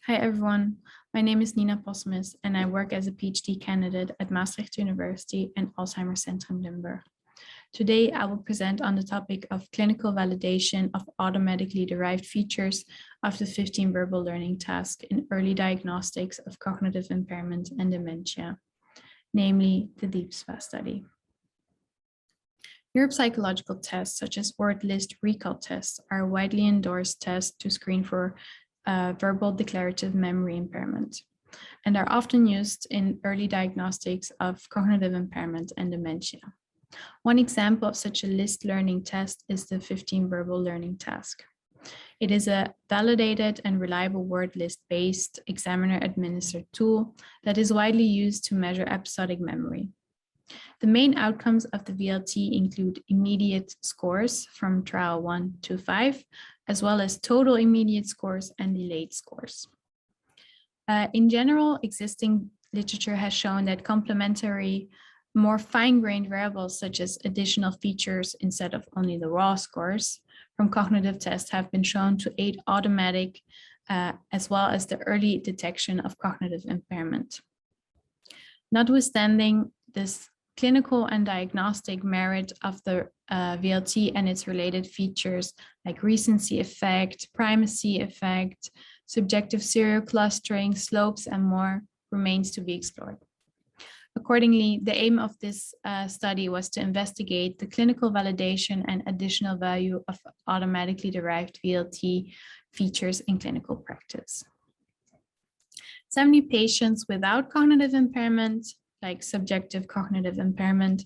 Hi everyone, my name is Nina POSSEMIS and I work as a PhD candidate at Maastricht University and Alzheimer Centrum Limburg. Today I will present on the topic of clinical validation of automatically derived features of the 15 verbal learning task in early diagnostics of cognitive impairment and dementia, namely the DeepSPA study. Neuropsychological tests such as word list recall tests are widely endorsed tests to screen for verbal declarative memory impairment and are often used in early diagnostics of cognitive impairment and dementia. One example of such a list learning test is the 15 verbal learning task. It is a validated and reliable word list-based examiner-administered tool that is widely used to measure episodic memory. The main outcomes of the VLT include immediate scores from trial 1 to 5, as well as total immediate scores and delayed scores. In general, existing literature has shown that complementary, more fine-grained variables such as additional features instead of only the raw scores from cognitive tests have been shown to aid automatic as well as the early detection of cognitive impairment. Notwithstanding this clinical and diagnostic merit of the VLT and its related features like recency effect, primacy effect, subjective serial clustering, slopes, and more remains to be explored. Accordingly, the aim of this study was to investigate the clinical validation and additional value of automatically derived VLT features in clinical practice. 70 patients without cognitive impairment, like subjective cognitive impairment,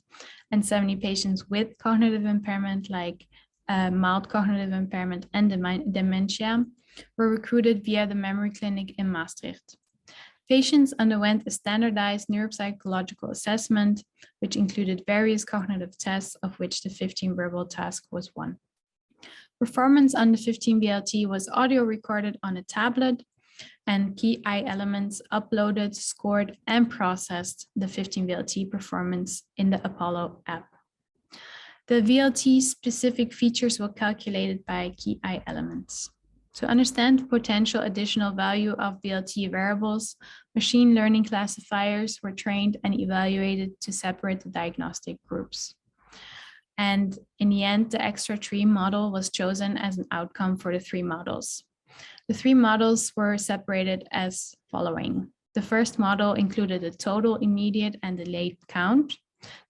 and 70 patients with cognitive impairment, like mild cognitive impairment and dementia, were recruited via the memory clinic in Maastricht. Patients underwent a standardized neuropsychological assessment, which included various cognitive tests, of which the 15 verbal task was one. Performance on the 15 VLT was audio recorded on a tablet, and key elements uploaded, scored, and processed the 15 VLT performance in the Apollo app. The VLT specific features were calculated by key elements. To understand potential additional value of VLT variables, machine learning classifiers were trained and evaluated to separate the diagnostic groups. And in the end, the extra tree model was chosen as an outcome for the three models. The three models were separated as following. The first model included the total immediate and delayed count.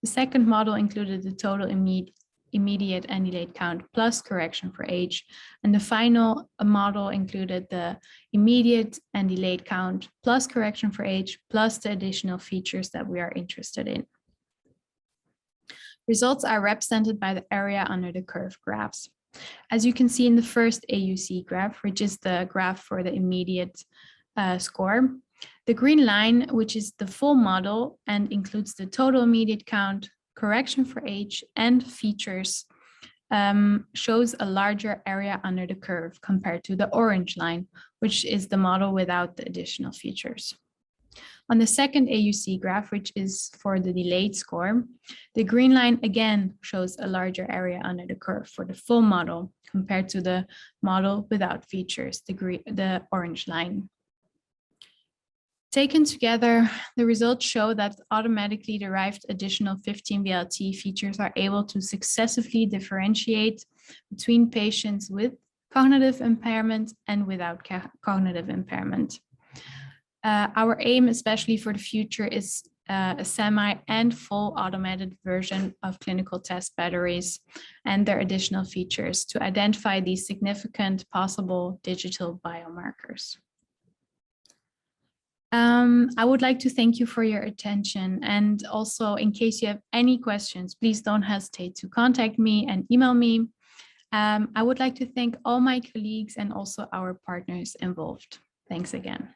The second model included the total immediate and delayed count plus correction for age. And the final model included the immediate and delayed count plus correction for age plus the additional features that we are interested in. Results are represented by the area under the curve graphs. As you can see in the first AUC graph, which is the graph for the immediate score, the green line, which is the full model and includes the total immediate count, correction for age, and features, shows a larger area under the curve compared to the orange line, which is the model without the additional features. On the second AUC graph, which is for the delayed score, the green line again shows a larger area under the curve for the full model compared to the model without features, the orange line. Taken together, the results show that automatically derived additional 15 VLT features are able to successfully differentiate between patients with cognitive impairment and without cognitive impairment. Our aim, especially for the future, is a semi and full automated version of clinical test batteries and their additional features to identify these significant possible digital biomarkers. I would like to thank you for your attention, and also in case you have any questions, please don't hesitate to contact me and email me. I would like to thank all my colleagues and also our partners involved. Thanks again.